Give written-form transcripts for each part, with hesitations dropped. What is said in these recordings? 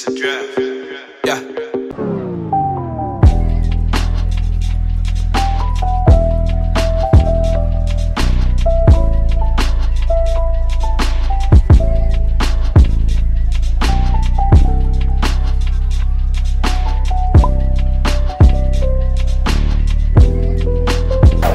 It's a draft. Yeah.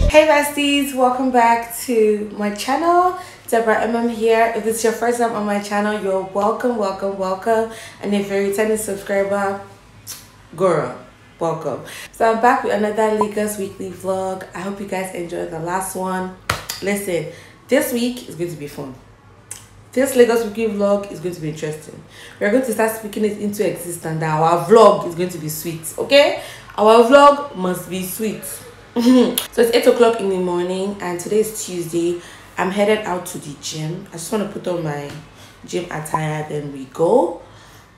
Hey besties, welcome back to my channel. Deborah Emem here. If it's your first time on my channel, you're welcome. And if you're a returning subscriber, Grwm, welcome. So I'm back with another Lagos weekly vlog. I hope you guys enjoyed the last one. Listen, this week is going to be fun. This Lagos weekly vlog is going to be interesting. We're going to start speaking it into existence that our vlog is going to be sweet, okay? Our vlog must be sweet. So it's 8 o'clock in the morning and today is Tuesday. I'm headed out to the gym. I just want to put on my gym attire, then we go.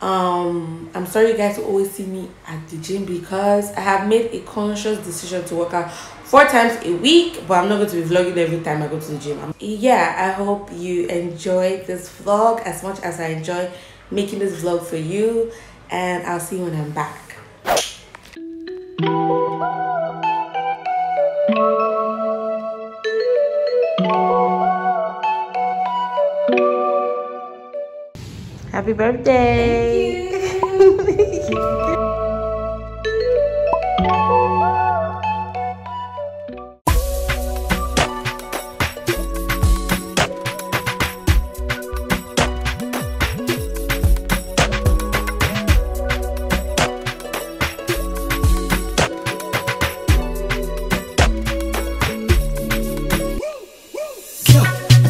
I'm sorry you guys will always see me at the gym because I have made a conscious decision to work out 4 times a week, but I'm not going to be vlogging every time I go to the gym. Yeah, I hope you enjoy this vlog as much as I enjoy making this vlog for you, and I'll see you when I'm back. Happy birthday! Thank you.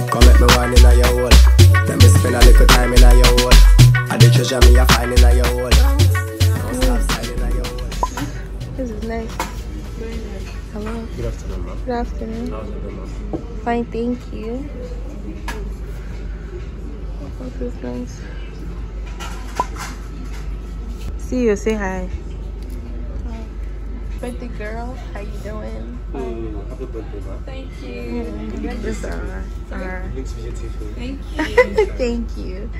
Come let me wine in your hole. Let me spend a little time in your hole. I did treasure me a fine in your hole. This is nice. Very nice. Hello. Good afternoon, ma'am. Good afternoon. How's it going, ma'am? Fine, thank you. What is nice? See you. Say hi. Birthday girl, how you doing? Happy birthday, ma'am. Thank you. This are. Looks beautiful. Thank you. Thank you.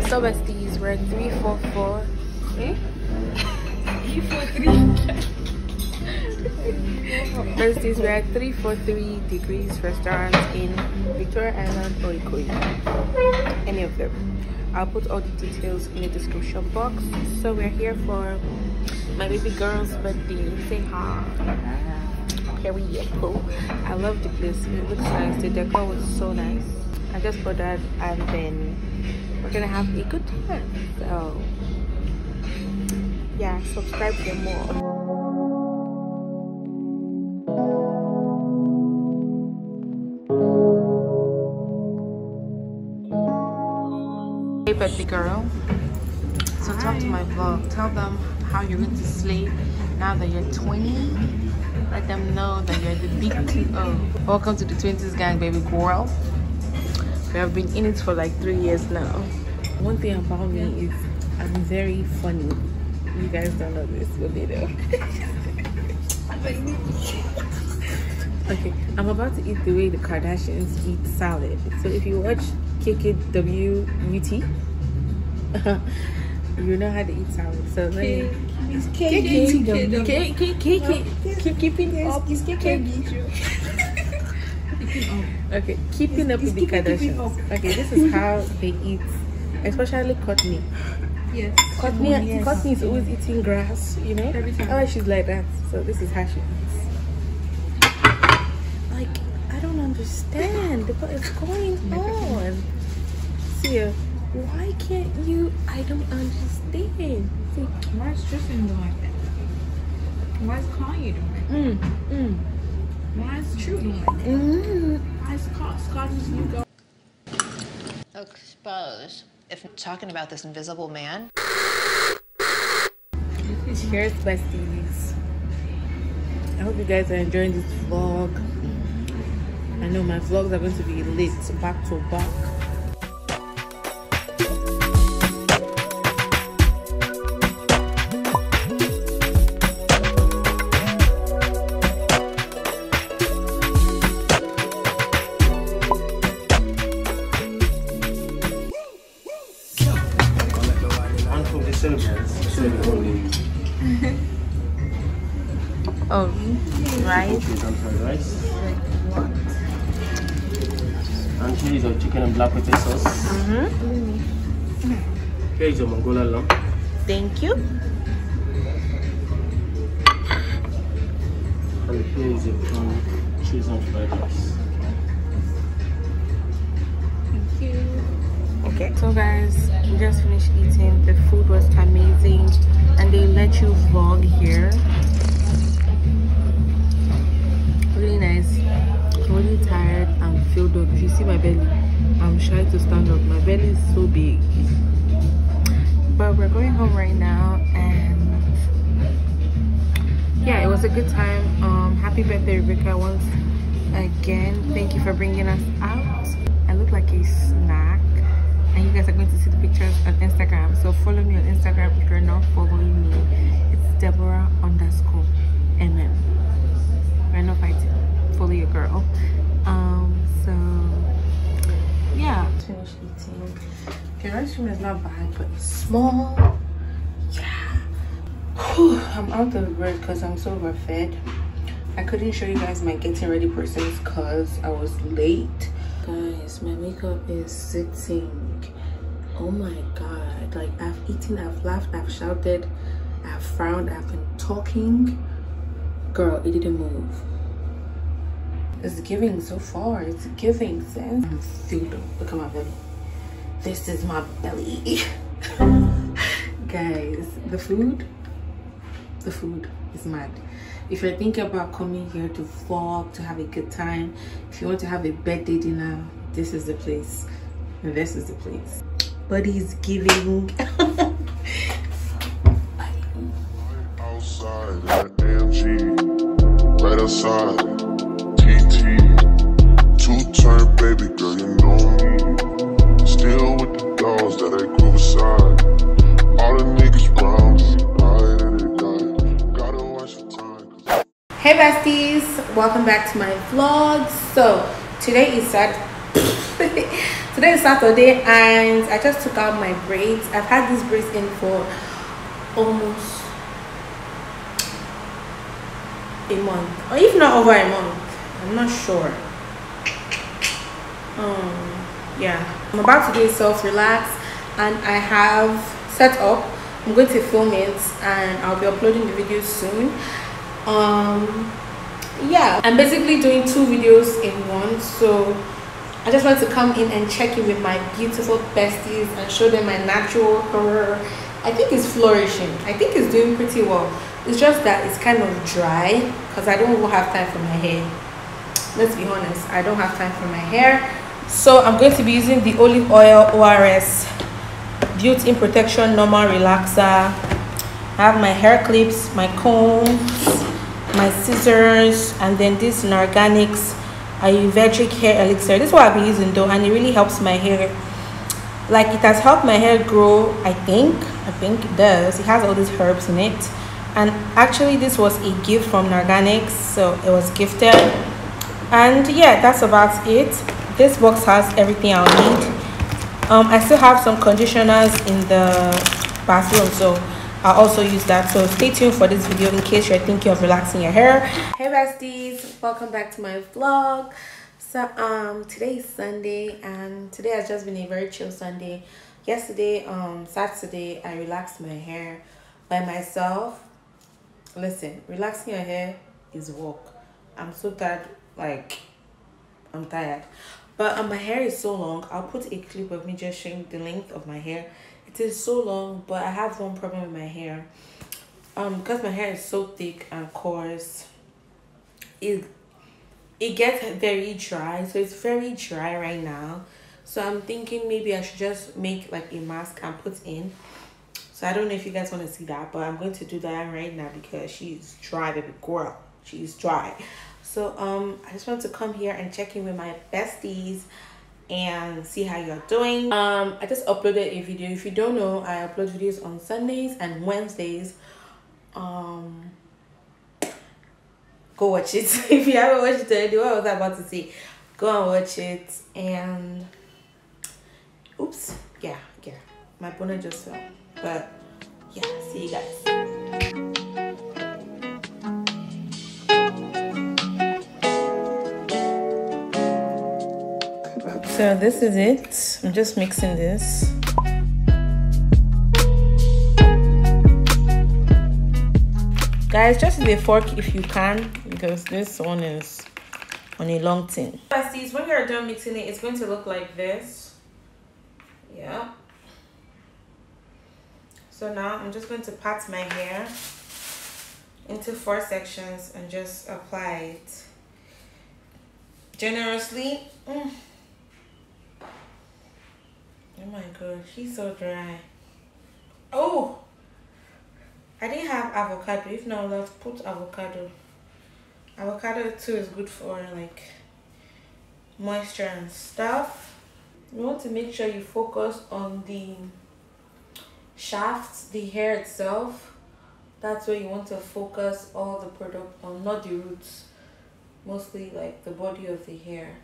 So besties, we're at 344. Eh? 343. Besties, we're at 343 Degrees Restaurant in Victoria Island or Ikoyi. Any of them. I'll put all the details in the description box. So we're here for my baby girl's birthday. Say hi. Period. Cool. I love the place. It looks nice. The decor was so nice. I just bought that and then we're gonna have a good time. So yeah, subscribe for more. Hey birthday girl, so talk to my vlog. Tell them how you're going to slay now that you're 20. Let them know that you're the big 2-0. Welcome to the 20s gang, baby girl. We have been in it for like 3 years now. One thing about me is I'm very funny. You guys don't know this, but they know. Okay, I'm about to eat the way the Kardashians eat salad. So if you watch KKWUT, you know how to eat salad. So let me keep keeping up. Okay, keeping up with the Kardashians. Okay, this is how they eat, especially Courtney. Yes. Courtney is always eating grass, you know. Every time. Oh, she's like that. So this is how she eats. Like, I don't understand what is going on. See, why can't you? I don't understand. See, Why is Tristan doing like that? Why is Kanye doing that? Why is True doing like that? Why is Scott's new girl? Expose. If talking about this invisible man. Cheers, besties. I hope you guys are enjoying this vlog. I know my vlogs are going to be lit back to back. So guys, so the only Oh, right. rice. And here is our chicken and black pepper sauce. Here is your Mongolia lamb. Thank you. And here is your prawn cheese and fried rice. Okay, so guys, we just finished eating. The food was amazing, and they let you vlog here. Really nice. I'm really tired. I'm filled up. If you see my belly, I'm shy to stand up. My belly is so big. But we're going home right now, and yeah, it was a good time. Happy birthday, Rebecca, once again. Thank you for bringing us out. I look like a snack, and you guys are going to see the pictures on Instagram, so follow me on Instagram if you're not following me. It's DEBORAH_Emem. We're not fighting. Follow your girl. So yeah, finished eating. The restroom is not bad, but it's small. Yeah. Whew, I'm out of breath because I'm so overfed. I couldn't show you guys my getting ready process because I was late. Guys, my makeup is sitting. Oh my god, like I've eaten, I've laughed, I've shouted, I've frowned, I've been talking. Girl, it didn't move. It's giving so far. It's giving sense. I'm filled up. Look at my belly. This is my belly. Guys, the food is mad. If you're thinking about coming here to vlog, to have a good time, if you want to have a birthday dinner, this is the place. This is the place. Body's giving. Outside at AMG, right outside, TT, two-turn baby girl, you know me. Still with the dolls that I grew beside. All the niggas round me, died and they died. Gotta watch the time. Hey besties, welcome back to my vlog. So today is Saturday, and I just took out my braids. I've had these braids in for almost a month, or if not over a month, I'm not sure. Yeah, I'm about to do a self-relax, and I have set up. I'm going to film it, and I'll be uploading the video soon. Yeah, I'm basically doing 2 videos in one, so I just want to come in and check in with my beautiful besties and show them my natural hair. I think it's flourishing. I think it's doing pretty well. It's just that it's kind of dry because I don't have time for my hair. Let's be honest, I don't have time for my hair. So I'm going to be using the olive oil ORS built-in protection normal relaxer. I have my hair clips, my combs, my scissors, and then this Narganics Ayurvedic hair elixir. This is what I've been using though, and it really helps my hair. Like, it has helped my hair grow. I think it does. It has all these herbs in it, and actually this was a gift from Narganics, so it was gifted. And yeah, that's about it. This box has everything I'll need. I still have some conditioners in the bathroom, so I'll also use that. So stay tuned for this video in case you're thinking of relaxing your hair. Hey besties, welcome back to my vlog. So today is Sunday, and today has just been a very chill Sunday. Yesterday, Saturday, I relaxed my hair by myself. Listen, relaxing your hair is work. I'm so tired, like I'm tired. But my hair is so long. I'll put a clip of me just showing the length of my hair. It is so long, but I have one problem with my hair. Because my hair is so thick and coarse, it gets very dry. So it's very dry right now. So I'm thinking maybe I should just make like a mask and put in. So I don't know if you guys want to see that, but I'm going to do that right now because she's dry, baby girl. She's dry. So I just want to come here and check in with my besties and see how you're doing. I just uploaded a video. If you don't know, I upload videos on Sundays and Wednesdays. Go watch it. If you haven't watched it already, what was I about to say? Go and watch it. And oops, yeah, my bonnet just fell, but yeah, see you guys. So this is it. I'm just mixing this. Guys, just use a fork if you can, because this one is on a long tin. Besties, when you're done mixing it, it's going to look like this. Yeah. So now I'm just going to pat my hair into 4 sections and just apply it generously. Oh my god, she's so dry. Oh, I didn't have avocado. If not, let's put avocado. Avocado too is good for like moisture and stuff. You want to make sure you focus on the shaft, the hair itself. That's where you want to focus all the product on, not the roots. Mostly like the body of the hair.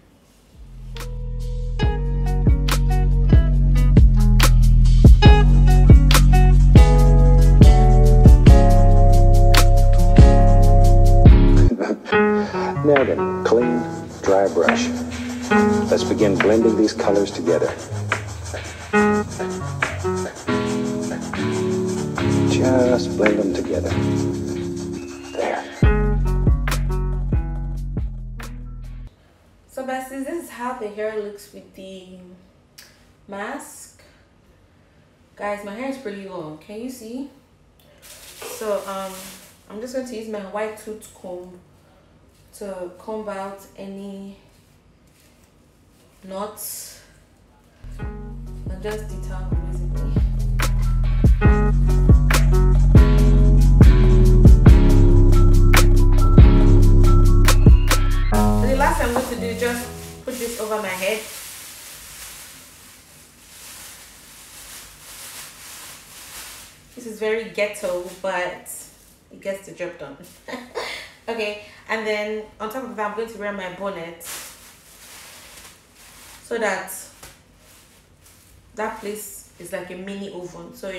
Now then, clean, dry brush. Let's begin blending these colors together. Just blend them together. There. So besties, this is how the hair looks with the mask. Guys, my hair is pretty long. Can you see? So I'm just going to use my white tooth comb to comb out any knots and just detangle basically. So the last thing I'm going to do is just put this over my head. This is very ghetto, but it gets the job done. Okay, and then on top of that, I'm going to wear my bonnet so that place is like a mini oven. So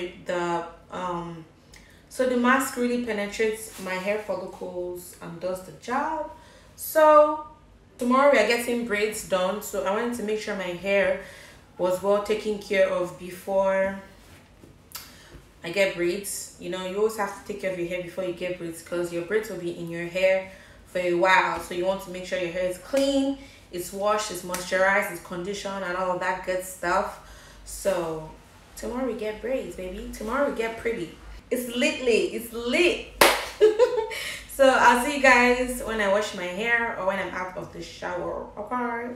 the mask really penetrates my hair follicles and does the job. So tomorrow we are getting braids done. So I wanted to make sure my hair was well taken care of before I get braids. You know, you always have to take care of your hair before you get braids, because your braids will be in your hair for a while. So you want to make sure your hair is clean, it's washed, it's moisturized, it's conditioned, and all of that good stuff. So tomorrow we get braids, baby. Tomorrow we get pretty. It's lit. It's lit. So I'll see you guys when I wash my hair or when I'm out of the shower. Okay.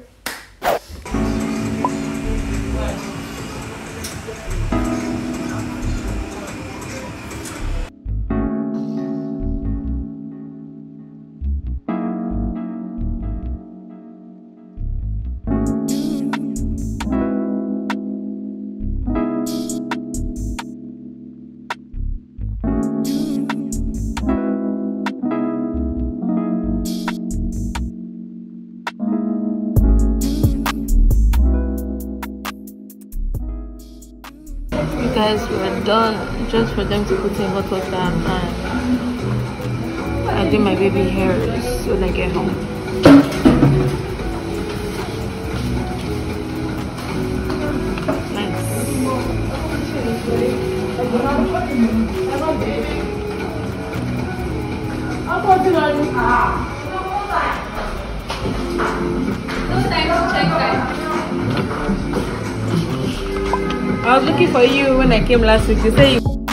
Guys, we're done. Just for them to put in bottle time, and I do my baby hairs when I get home. Nice. I was looking for you when I came last week. You say you